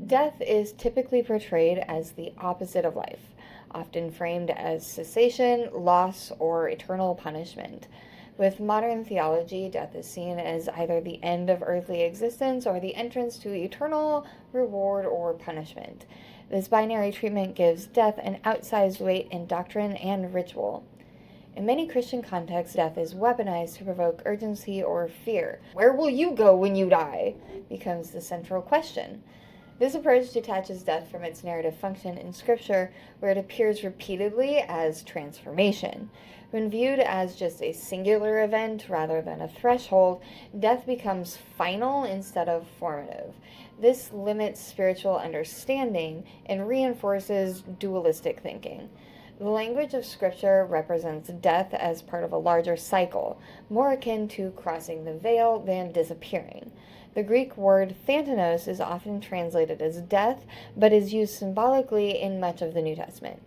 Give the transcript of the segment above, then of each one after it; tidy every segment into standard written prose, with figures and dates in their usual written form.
Death is typically portrayed as the opposite of life, often framed as cessation, loss, or eternal punishment. With modern theology, death is seen as either the end of earthly existence or the entrance to eternal reward or punishment. This binary treatment gives death an outsized weight in doctrine and ritual. In many Christian contexts, death is weaponized to provoke urgency or fear. Where will you go when you die? Becomes the central question. This approach detaches death from its narrative function in Scripture, where it appears repeatedly as transformation. When viewed as just a singular event rather than a threshold, death becomes final instead of formative. This limits spiritual understanding and reinforces dualistic thinking. The language of Scripture represents death as part of a larger cycle, more akin to crossing the veil than disappearing. The Greek word thanatos is often translated as death, but is used symbolically in much of the New Testament.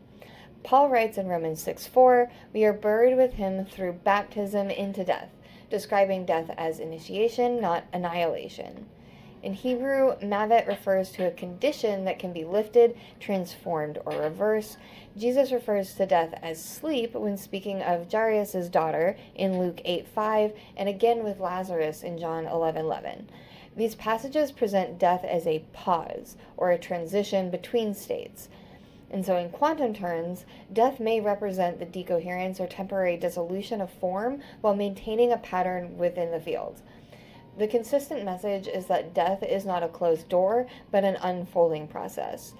Paul writes in Romans 6:4, "We are buried with him through baptism into death," describing death as initiation, not annihilation. In Hebrew, mavet refers to a condition that can be lifted, transformed, or reversed. Jesus refers to death as sleep when speaking of Jairus' daughter in Luke 8:5, and again with Lazarus in John 11:11. These passages present death as a pause, or a transition between states. And so in quantum terms, death may represent the decoherence or temporary dissolution of form while maintaining a pattern within the field. The consistent message is that death is not a closed door, but an unfolding process.